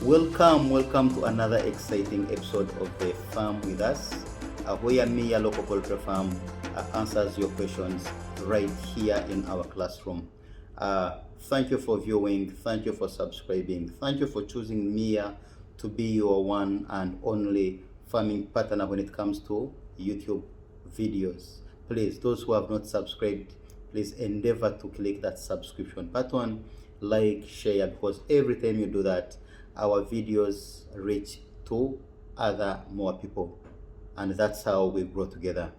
Welcome to another exciting episode of the Farm with Us, where me, a local poultry farm, answers your questions right here in our classroom. Thank you for viewing, thank you for subscribing, thank you for choosing Mia to be your one and only farming partner when it comes to YouTube videos. Please, those who have not subscribed, please endeavor to click that subscription button, like, share, because every time you do that, our videos reach to other more people, and that's how we grow together.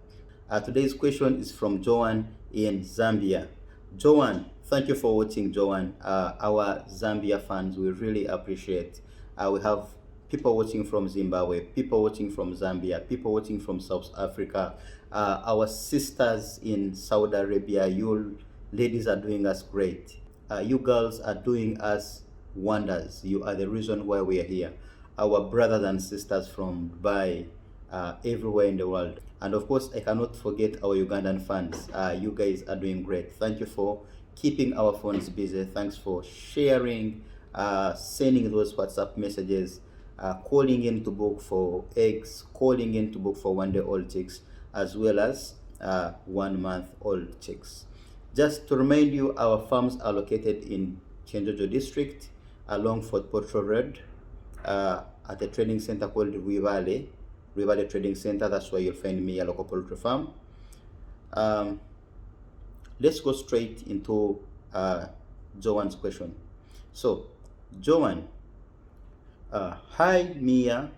Today's question is from Joan in Zambia. Joan, thank you for watching, Joan. Our Zambia fans, we really appreciate. We have people watching from Zimbabwe, people watching from Zambia, people watching from South Africa, our sisters in Saudi Arabia. You ladies are doing us great. You girls are doing us wonders. You are the reason why we are here. Our brothers and sisters from Dubai, everywhere in the world. And of course, I cannot forget our Ugandan fans. You guys are doing great. Thank you for keeping our phones busy. Thanks for sharing, sending those WhatsApp messages, calling in to book for eggs, calling in to book for 1-day-old chicks, as well as 1-month-old chicks. Just to remind you, our farms are located in Chenjojo district, along Fort Poultry Road, at a trading center called Rivale Trading Center. That's where you'll find me, a local poultry farm. Let's go straight into Joan's question. So, Joan, hi Mia,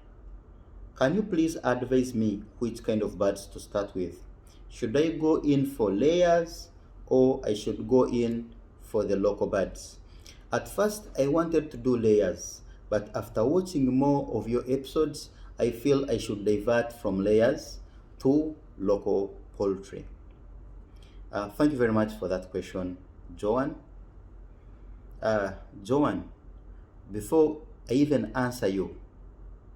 can you please advise me which kind of birds to start with? Should I go in for layers or I should go in for the local birds? At first, I wanted to do layers, but after watching more of your episodes, I feel I should divert from layers to local poultry. Thank you very much for that question, Joan. Joan, before I even answer you,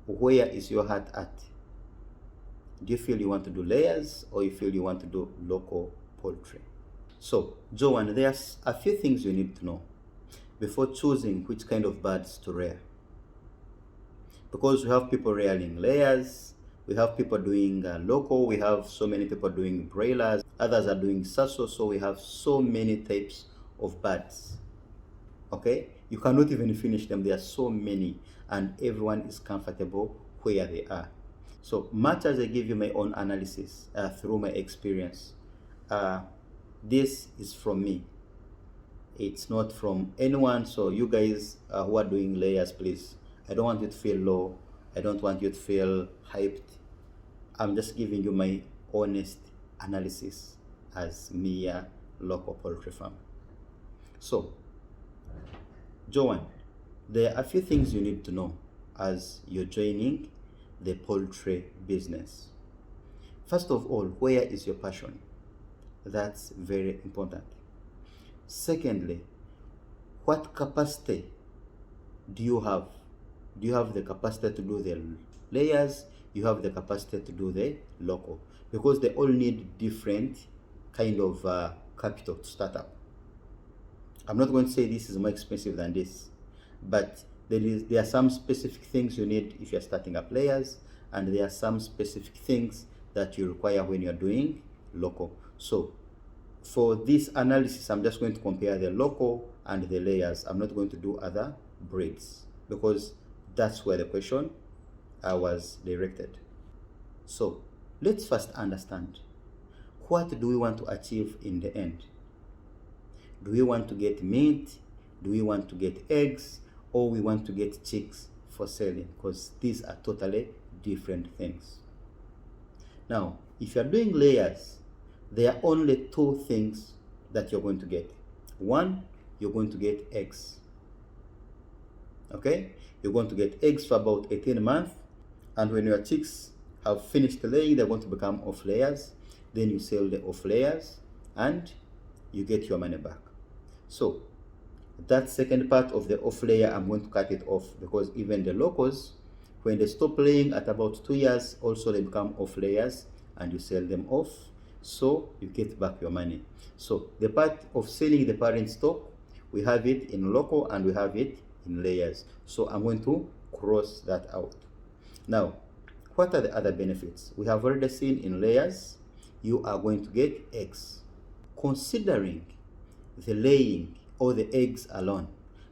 where is your heart at? Do you feel you want to do layers or you feel you want to do local poultry? So, Joan, there's a few things you need to know before choosing which kind of birds to rear. Because we have people rearing layers, we have people doing local, we have so many people doing broilers, others are doing sasso, so we have so many types of birds. Okay? You cannot even finish them, there are so many, and everyone is comfortable where they are. So much as I give you my own analysis through my experience, this is from me. It's not from anyone. So you guys who are doing layers, please, I don't want you to feel low. I don't want you to feel hyped. I'm just giving you my honest analysis as Mia local poultry farm. So, Joan, there are a few things you need to know as you're joining the poultry business. First of all, where is your passion? That's very important. Secondly, what capacity do you have? Do you have the capacity to do the layers? You have the capacity to do the local? Because they all need different kind of capital to start up. I'm not going to say this is more expensive than this, but there are some specific things you need if you're starting up layers, and there are some specific things that you require when you're doing local. So for this analysis, I'm just going to compare the local and the layers. I'm not going to do other breeds because that's where the question was directed. So let's first understand, what do we want to achieve in the end? Do we want to get meat? Do we want to get eggs? Or we want to get chicks for selling? Because these are totally different things. Now, if you're doing layers, there are only two things that you're going to get. One, you're going to get eggs. Okay? You're going to get eggs for about 18 months, and when your chicks have finished laying, they're going to become off layers. Then you sell the off layers and you get your money back. So that second part of the off layer, I'm going to cut it off, because even the locals, when they stop laying at about 2 years, also they become off layers and you sell them off. So you get back your money. So the part of selling the parent stock, we have it in local and we have it in layers. So I'm going to cross that out. Now, what are the other benefits? We have already seen in layers, you are going to get eggs. Considering the laying or the eggs alone,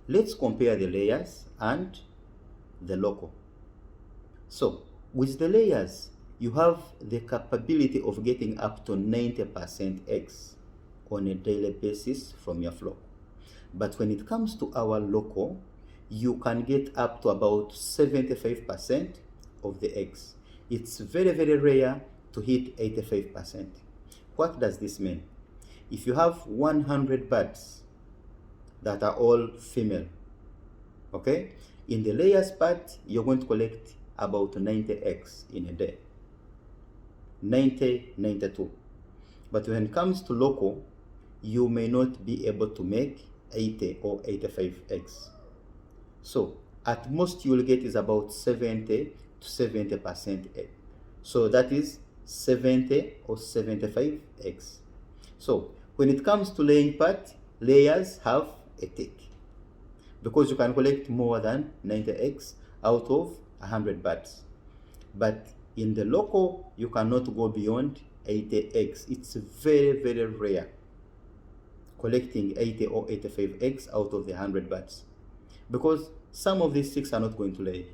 let's compare the layers and the local. So, with the layers, you have the capability of getting up to 90% eggs on a daily basis from your flock. But when it comes to our local, you can get up to about 75% of the eggs. It's very, very rare to hit 85%. What does this mean? If you have 100 birds that are all female, okay, in the layers part, you're going to collect about 90 eggs in a day. 90, 92. But when it comes to local, you may not be able to make 80 or 85 eggs. So at most you will get is about 70 to 70% egg. So that is 70 or 75 eggs. So when it comes to laying part, layers have a tick, because you can collect more than 90 eggs out of 100 birds. But in the local, you cannot go beyond 80 eggs. It's very, very rare collecting 80 or 85 eggs out of the 100 birds, because some of these chicks are not going to lay.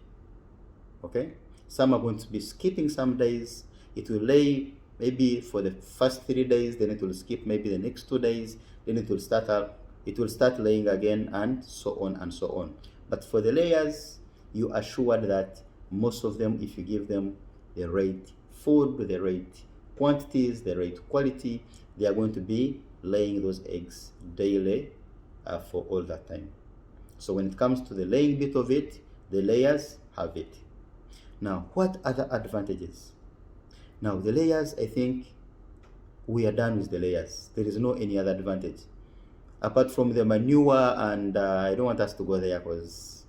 Okay, some are going to be skipping some days. It will lay maybe for the first 3 days, then it will skip maybe the next 2 days, then it will start laying again, and so on and so on. But for the layers, you are sure that most of them, if you give them the right food, the right quantities, the right quality, they are going to be laying those eggs daily for all that time. So when it comes to the laying bit of it, the layers have it. Now, what other advantages? Now, the layers, I think we are done with the layers. There is no any other advantage apart from the manure, and I don't want us to go there because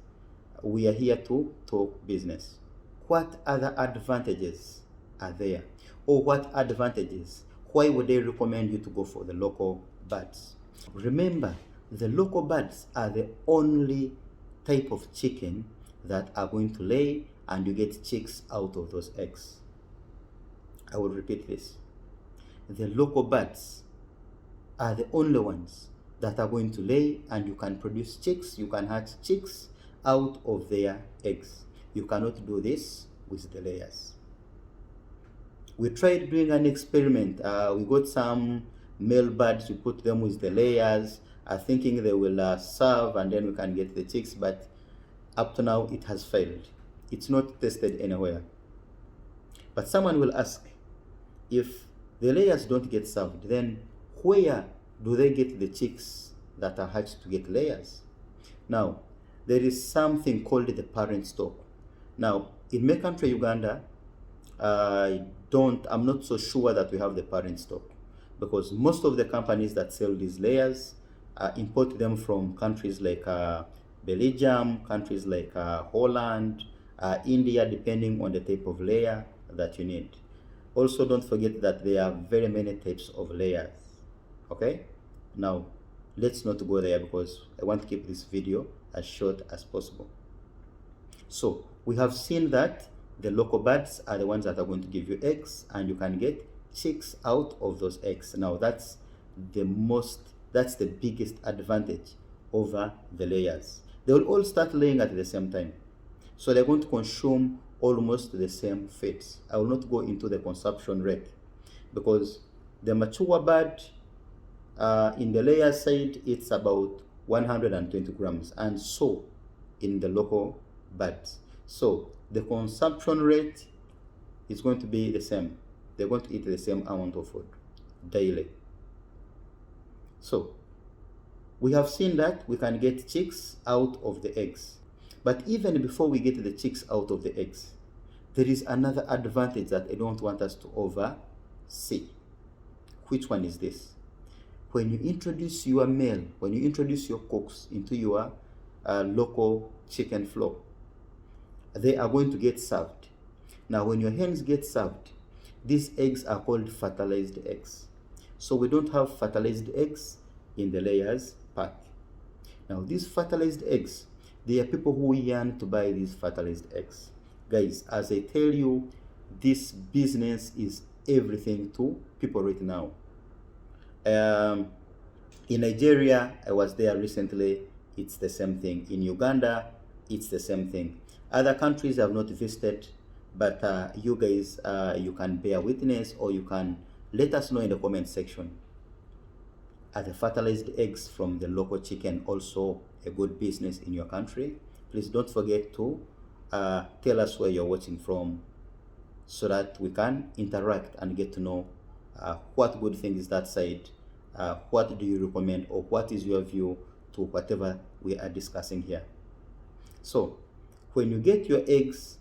we are here to talk business. What other advantages are there? Or what advantages? Why would they recommend you to go for the local birds? Remember, the local birds are the only type of chicken that are going to lay, and you get chicks out of those eggs. I will repeat this. The local birds are the only ones that are going to lay, and you can produce chicks, you can hatch chicks out of their eggs. You cannot do this with the layers. We tried doing an experiment. We got some male birds, we put them with the layers, thinking they will serve and then we can get the chicks, but up to now it has failed. It's not tested anywhere. But someone will ask, if the layers don't get served, then where do they get the chicks that are hatched to get layers? Now, there is something called the parent stock. Now, in my country, Uganda, I'm not so sure that we have the parent stock, because most of the companies that sell these layers import them from countries like Belgium, countries like Holland, India, depending on the type of layer that you need. Also, don't forget that there are very many types of layers. Okay, now let's not go there because I want to keep this video as short as possible. So we have seen that the local birds are the ones that are going to give you eggs, and you can get chicks out of those eggs. Now that's the biggest advantage over the layers. They will all start laying at the same time, so they're going to consume almost the same feeds. I will not go into the consumption rate, because the mature bird in the layer side, it's about 120 grams, and so in the local birds. So the consumption rate is going to be the same. They're going to eat the same amount of food daily. So we have seen that we can get chicks out of the eggs. But even before we get the chicks out of the eggs, there is another advantage that I don't want us to oversee. Which one is this? When you introduce your male, when you introduce your cocks into your local chicken flock, they are going to get served. Now, when your hens get served, these eggs are called fertilized eggs. So we don't have fertilized eggs in the layers part. Now, these fertilized eggs, There are people who yearn to buy these fertilized eggs. Guys, as I tell you, this business is everything to people right now. In Nigeria, I was there recently, it's the same thing. In Uganda, it's the same thing. Other countries I've not visited, but you guys, you can bear witness, or you can let us know in the comment section. Are the fertilized eggs from the local chicken also a good business in your country? Please don't forget to tell us where you're watching from, so that we can interact and get to know what good thing is that side, what do you recommend, or what is your view to whatever we are discussing here. So when you get your eggs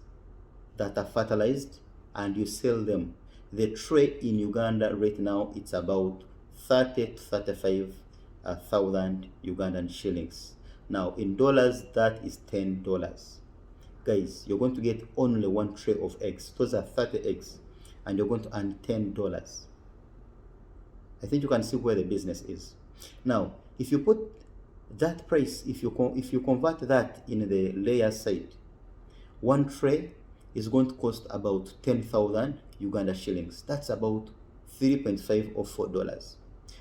that are fertilized and you sell them, the tray in Uganda right now, it's about 30 to 35 thousand Ugandan shillings. Now in dollars, that is $10. Guys, you're going to get only one tray of eggs. Those are 30 eggs, and you're going to earn $10. I think you can see where the business is. Now, if you put that price, if you convert that in the layer side, one tray is going to cost about 10,000 Uganda shillings. That's about 3.5 or $4.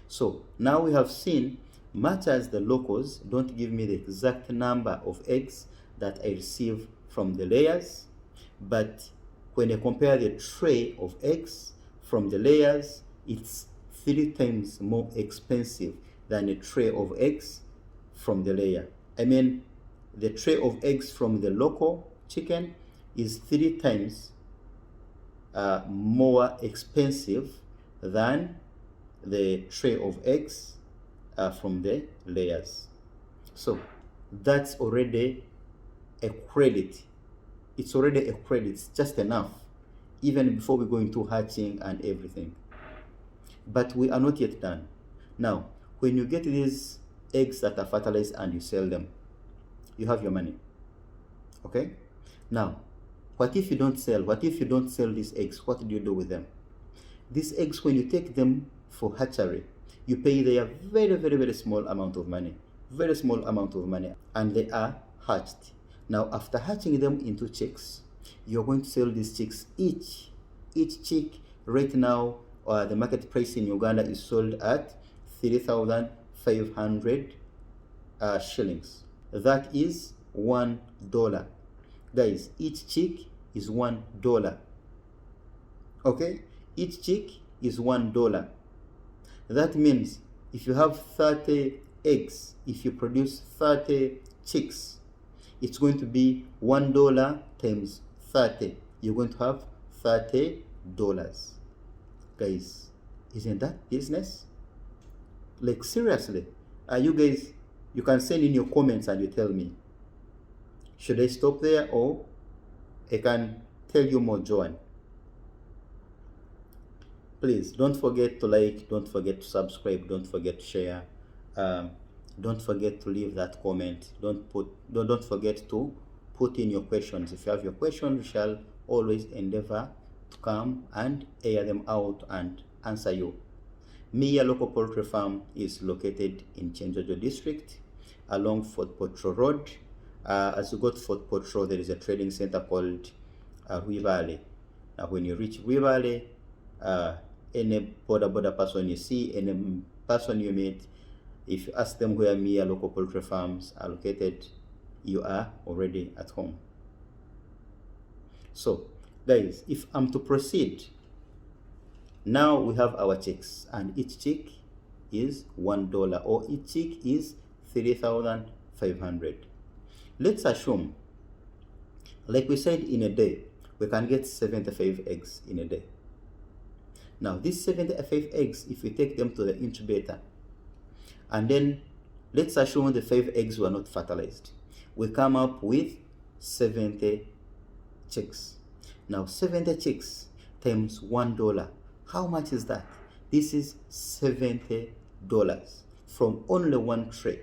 So now we have seen, much as the locals don't give me the exact number of eggs that I receive from the layers, but when I compare the tray of eggs from the layers, it's 3 times more expensive than a tray of eggs from the layer. I mean, the tray of eggs from the local chicken is 3 times more expensive than the tray of eggs from the layers. So that's already a credit. It's already a credit. It's just enough, even before we go into hatching and everything. But we are not yet done. Now, when you get these eggs that are fertilized and you sell them, you have your money. Okay? Now, what if you don't sell? What if you don't sell these eggs? What do you do with them? These eggs, when you take them for hatchery, you pay their very, very, very small amount of money. Very small amount of money. And they are hatched. Now, after hatching them into chicks, you're going to sell these chicks each chick right now, the market price in Uganda is sold at 3,500 shillings. That is $1. Guys, each chick is $1. Okay, each chick is $1. That means if you have 30 eggs, if you produce 30 chicks, it's going to be $1 times 30. You're going to have $30. Guys, isn't that business? Like, seriously, you guys, you can send in your comments and you tell me, should I stop there, or I can tell you more, Joan? Please don't forget to like, don't forget to subscribe, don't forget to share, don't forget to leave that comment. Don't forget to put in your questions. If you have your questions, we shall always endeavor to come and air them out and answer you. Mia Local Poultry Farm is located in Chenjojo District along Fort Potro Road. As you go to Fort Potro, there is a trading center called Rui Valley. Now, when you reach Rui Valley, any border person you see, any person you meet, if you ask them where Mia Local Poultry Farms are located, you are already at home. So, guys, if I'm to proceed, now we have our chicks, and each chick is $1, or each chick is 3,500. Let's assume, like we said, in a day, we can get 75 eggs in a day. Now, these 75 eggs, if we take them to the incubator, and then let's assume the 5 eggs were not fertilized, we come up with 70 chicks. Now, 70 chicks times $1, how much is that? This is $70 from only one tray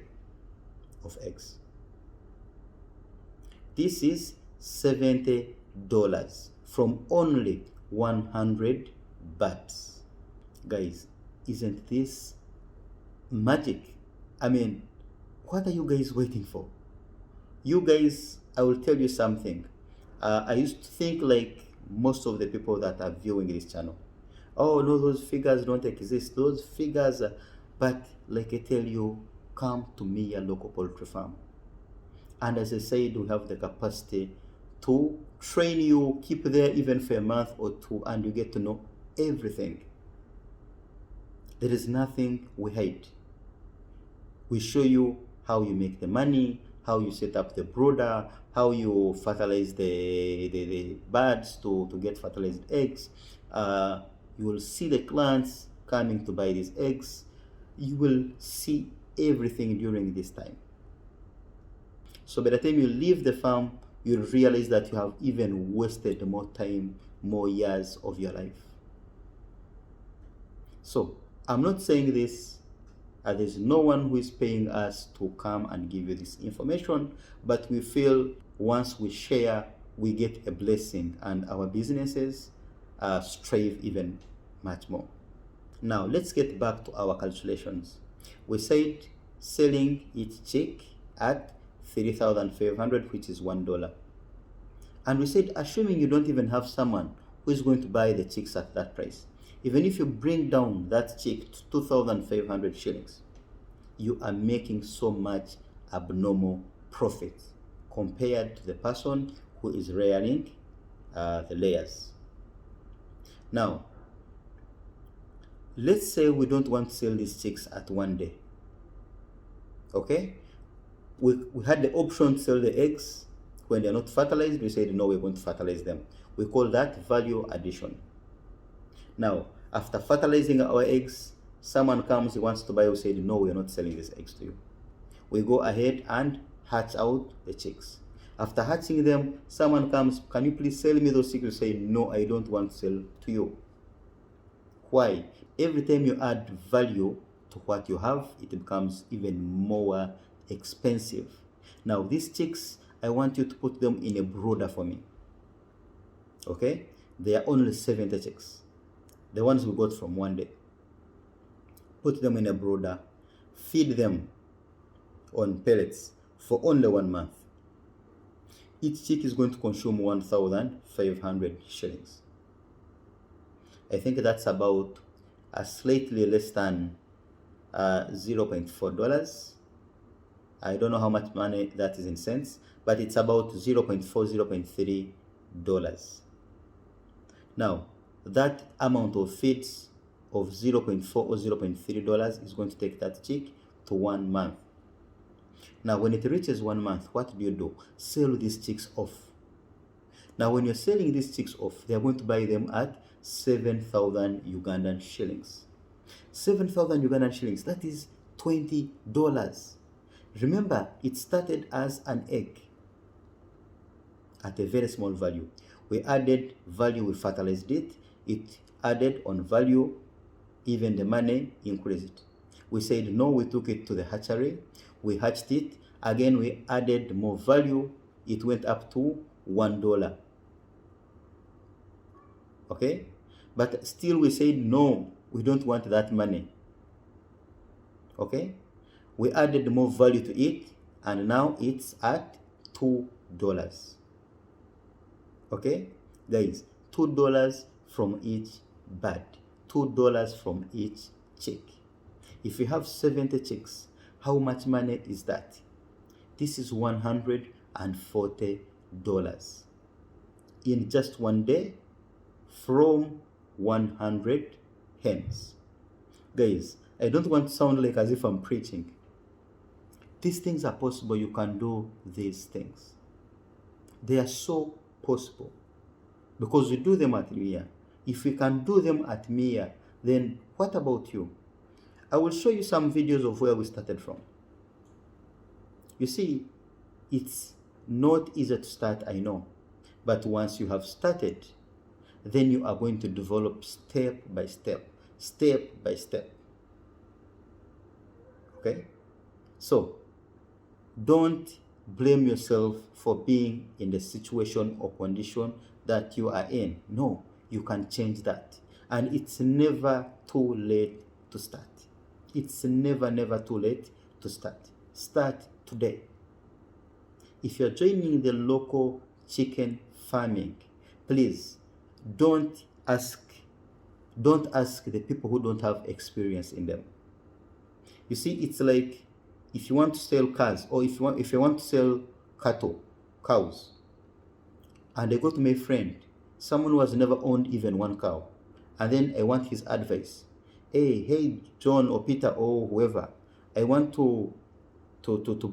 of eggs. This is $70 from only 100 bats. Guys, isn't this magic? I mean, what are you guys waiting for? You guys, I will tell you something. I used to think like most of the people that are viewing this channel, oh no, those figures don't exist. Those figures, but like I tell you, come to me, your local poultry farm. And as I said, we have the capacity to train you, keep there even for a month or two, and you get to know everything. There is nothing we hide. We show you how you make the money, how you set up the brooder, how you fertilize the birds to get fertilized eggs. You will see the clients coming to buy these eggs. You will see everything during this time. So by the time you leave the farm, you'll realize that you have even wasted more time, more years of your life. So I'm not saying this, there's no one who is paying us to come and give you this information, but we feel once we share, we get a blessing and our businesses strive even much more. Now let's get back to our calculations. We said selling each chick at 3,500, which is $1. And we said assuming you don't even have someone who is going to buy the chicks at that price, even if you bring down that chick to 2,500 shillings, you are making so much abnormal profit compared to the person who is rearing the layers. Now, let's say we don't want to sell these chicks at one day. Okay? We had the option to sell the eggs when they're not fertilized. We said no, we're going to fertilize them. We call that value addition. Now, after fertilizing our eggs, someone comes, he wants to buy, we said no, we're not selling these eggs to you. We go ahead and hatch out the chicks. After hatching them, someone comes, can you please sell me those chicks? We say no, I don't want to sell to you. Why? Every time you add value to what you have, it becomes even more expensive. Now these chicks, I want you to put them in a brooder for me. Okay? They are only 70 chicks. The ones we got from one day. Put them in a brooder. Feed them on pellets for only 1 month. Each chick is going to consume 1,500 shillings. I think that's about slightly less than $0.4. I don't know how much money that is in cents, but it's about $0.4, $0.3. Now, that amount of feeds of $0.4 or $0.3 is going to take that chick to 1 month. Now, when it reaches 1 month, what do? Sell these chicks off. Now, when you're selling these chicks off, they're going to buy them at 7,000 Ugandan shillings. 7,000 Ugandan shillings, that is $20. Remember, it started as an egg at a very small value. We added value, we fertilized it, it added on value, even the money increased. We said no, we took it to the hatchery, we hatched it, again we added more value, it went up to $1. Okay? But still we said no, we don't want that money. Okay? We added more value to it, and now it's at $2. Okay? Guys, $2 from each bird. $2 from each chick. If you have 70 chicks, how much money is that? This is $140 in just one day from 100 hens. Guys, I don't want to sound like as if I'm preaching. These things are possible. You can do these things. They are so possible because we do them at Mia. If we can do them at Mia, then what about you? I will show you some videos of where we started from. You see, it's not easy to start, I know, but once you have started, then you are going to develop step by step. Okay? So, don't blame yourself for being in the situation or condition that you are in. No, you can change that. And it's never too late to start. It's never too late to start. Start today. if you're joining the local chicken farming, please don't ask the people who don't have experience in them. You see, it's like if you want to sell cars, or if you want to sell cows, and I go to my friend, someone who has never owned even one cow, and then I want his advice. Hey, John or Peter or whoever, I want to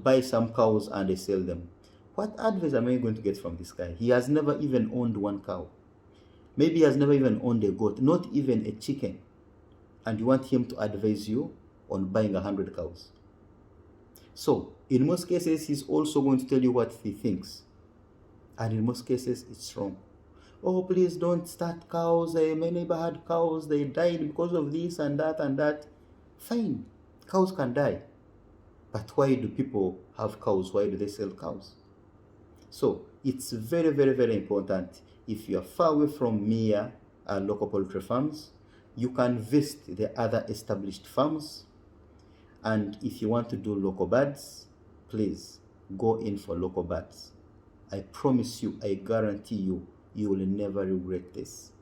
buy some cows and I sell them. What advice am I going to get from this guy? He has never even owned one cow. Maybe he has never even owned a goat, not even a chicken. And you want him to advise you on buying 100 cows. So, in most cases, he's also going to tell you what he thinks. And in most cases, it's wrong. Oh, please don't start cows. My neighbor had cows. They died because of this and that and that. Fine. Cows can die. But why do people have cows? Why do they sell cows? So it's very, very, very important. If you are far away from near local poultry farms, you can visit the other established farms. And if you want to do local birds, please go in for local birds. I promise you, I guarantee you, you will never regret this.